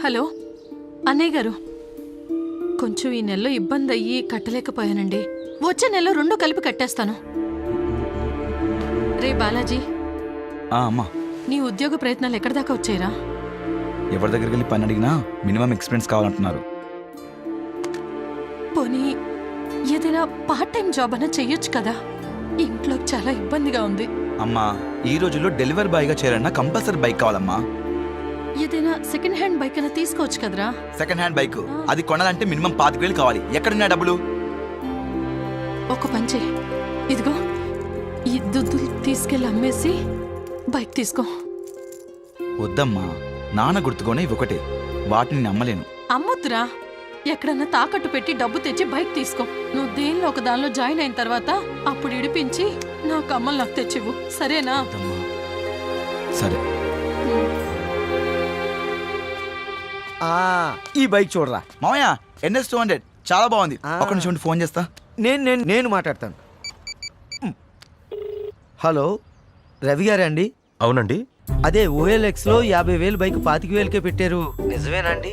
Hello అన్నయ్య గారు, కొంచెం ఈ నెలలో ఇబ్బంది అయ్యి కట్టలేకపోయానండి. వచ్చే నెలలో 2 కలిపి కట్టేస్తాను. రే బాలాజీ, అమ్మా, నీ ఉద్యోగ ప్రయత్నాలు ఎక్కడి దాకా వచ్చాయిరా? ఎవరి దగ్గరికి వెళ్ళి పని అడిగినా మినిమం ఎక్స్పీరియన్స్ కావాలంటున్నారు. పోనీ ఏదైనా పార్ట్ టైం జాబ్ అన్నా చెయ్యొచ్చు కదా. ఇంట్లో చాలా ఇబ్బందిగా ఉంది. అమ్మా, ఈ రోజుల్లో డెలివరీ బాయ్గా చేరన్నా కంపల్సరీ బైక్ కావాలమ్మా. ఏదైనా సెకండ్ హ్యాండ్ బైక్ అయినా తీసుకోవచ్చు కదరా. సెకండ్ హ్యాండ్ బైక్ అది కొనాలంటే మినిమం 25,000 కావాలి. ఎక్కడున్నా డబ్బులు? ఒక పని చెయ్యి, ఇదిగో ఈ దుద్దులు తీసుకెళ్ళి అమ్మేసి బైక్ తీసుకో. వద్దమ్మా, నాన్న గుర్తుకోనే ఇవి ఒకటే, వాటిని నమ్మలేను. అమ్మొద్దురా, ఎక్కడన్నా తాకట్టు పెట్టి డబ్బు తెచ్చి బైక్ తీసుకో. నువ్వు దేనిలో ఒక దానిలో జాయిన్ అయిన తర్వాత అప్పుడు ఇడిపించి నా కమ్మలు నాకు తెచ్చివ్వు, సరేనా? సరే. ఈ బైక్ చూడరా మామయ్య, NS 200 చాలా బాగుంది. ఒక నిమిషం ఫోన్ చేస్తా. నేను మాట్లాడతాను. హలో, రవి గారా అండి? అవునండి. అదే OLX లో 50,000 బైక్ 25,000కే పెట్టారు, నిజమేనండి?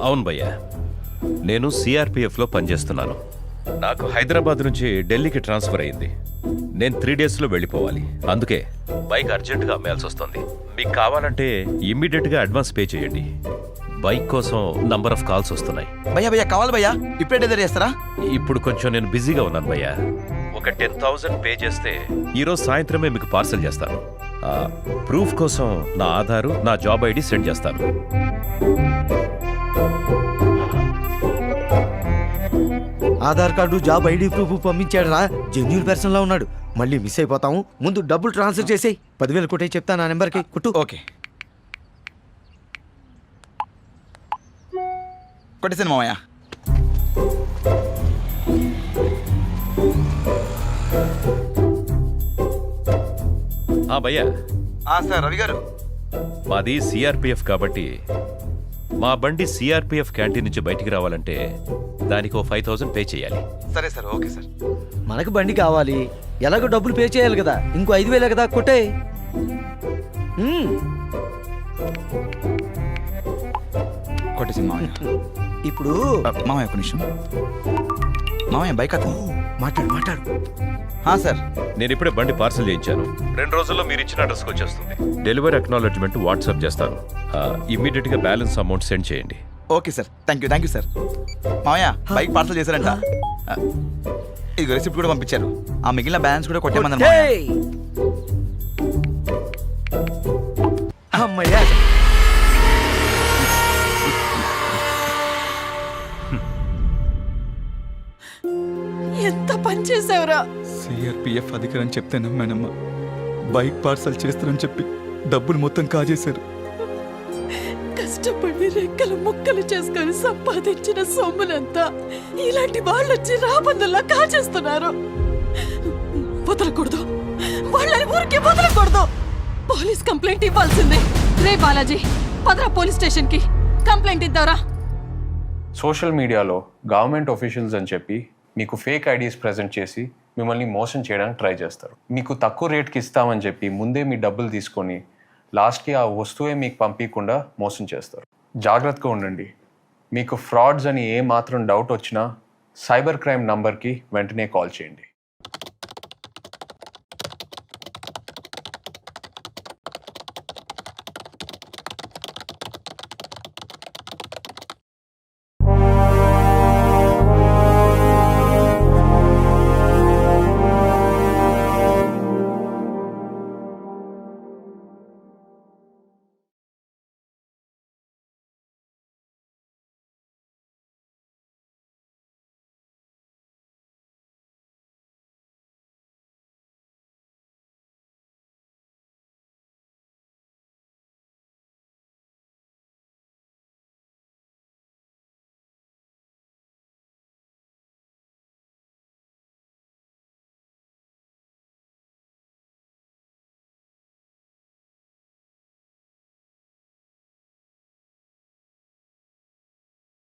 అవును భయ్యా, నేను CRPFలో పనిచేస్తున్నాను. నాకు హైదరాబాద్ నుంచి ఢిల్లీకి ట్రాన్స్ఫర్ అయింది. నేను 3 డేస్లో వెళ్ళిపోవాలి. అందుకే బైక్ అర్జెంటుగా అమ్మేయాల్సి వస్తుంది. మీకు కావాలంటే ఇమ్మీడియట్గా అడ్వాన్స్ పే చేయండి. బైక్ కోసం నంబర్ ఆఫ్ కాల్స్ వస్తున్నాయి. భయ్యా కావాలి భయ్యా, ఇప్పుడే డెలివరీ చేస్తారా? ఇప్పుడు కొంచెం నేను బిజీగా ఉన్నాను భయ్యా. ఒక 10,000 పే చేస్తే ఈరోజు సాయంత్రమే మీకు పార్సల్ చేస్తాను. ప్రూఫ్ కోసం నా ఆధారు, నా జాబ్ ID సెండ్ చేస్తాను. Aadhaar card, job ID proof పంపించాడు రా, జెన్యూన్ పర్సన్ లా ఉన్నాడు. మళ్ళీ మిస్ అయిపోతాము. ముందు డబ్బులు ట్రాన్స్ఫర్ చేసేయి. 10,000 కొట్టే చెప్తాను నా నెంబర్కి. కుట్టు. ఓకే, కొట్టేసాను మామయ్య. భయ్యా, సార్ రవి గారు, మాది CRPF కాబట్టి మా బండి CRPF క్యాంటీన్ నుంచి బయటికి రావాలంటే దానికి 5,000 పే చేయాలి. సరే సార్, ఓకే సార్. మనకు బండి కావాలి, ఎలాగో డబ్బులు పే చేయాలి కదా. ఇంకో 5,000 కదా, కొట్టే. కొట్టేసింది మామయ్య. ఇప్పుడు మామయ్య ఒక నిమిషం. మామయ్య బైక్ అతను. మాట్లాడు. సార్, నేను ఇప్పుడే బండి పార్సల్ చేయించాను. 2 రోజుల్లో మీరు ఇచ్చిన అడ్రస్కి వచ్చేస్తుంది. డెలివరీ అక్నాలెడ్జ్మెంట్ వాట్సాప్ చేస్తాను. ఇమ్మీడియట్గా బ్యాలెన్స్ అమౌంట్ సెండ్ చేయండి. Okay sir, thank you sir. మామయ్య బైక్ పార్సల్ చేశారంట. ఇది రెసిప్ట్ కూడా పంపించారు. ఆ మిగిలిన బ్యాలెన్స్ కూడా కొట్టేమన్నారు. అమ్మయ్యా, ఎంత పని చేసావురా. CRPF అధికారని చెప్తే నమ్మానమ్మా. బైక్ పార్సల్ చేస్తారని చెప్పి డబ్బులు మొత్తం కాజేశారు. కష్టపడి రెక్కలు ముక్కలు చేసుకొని సంపాదించిన సొమ్మునంతా ఇలాంటి వాళ్ళొచ్చి రాబందుల్లా కాజేస్తున్నారు. వదలకూడదు, వాళ్ళని ఊరికే వదలకూడదు. పోలీస్ కంప్లైంట్ ఇవ్వాల్సిందే. రే బాలాజీ, పదరా పోలీస్ స్టేషన్ కి కంప్లైంట్ ఇద్దారా. సోషల్ మీడియాలో గవర్నమెంట్ ఆఫీషియల్స్ అని చెప్పి మీకు ఫేక్ ఐడీస్ ప్రెజెంట్ చేసి మిమ్మల్ని మోసం చేయడానికి ట్రై చేస్తారు. మీకు తక్కువ రేట్కి ఇస్తామని చెప్పి ముందే మీ డబ్బులు తీసుకొని లాస్ట్కి ఆ వస్తువే మీకు పంపించకుండా మోసం చేస్తారు. జాగ్రత్తగా ఉండండి. మీకు ఫ్రాడ్స్ అని ఏ మాత్రం డౌట్ వచ్చినా సైబర్ క్రైమ్ నంబర్కి వెంటనే కాల్ చేయండి.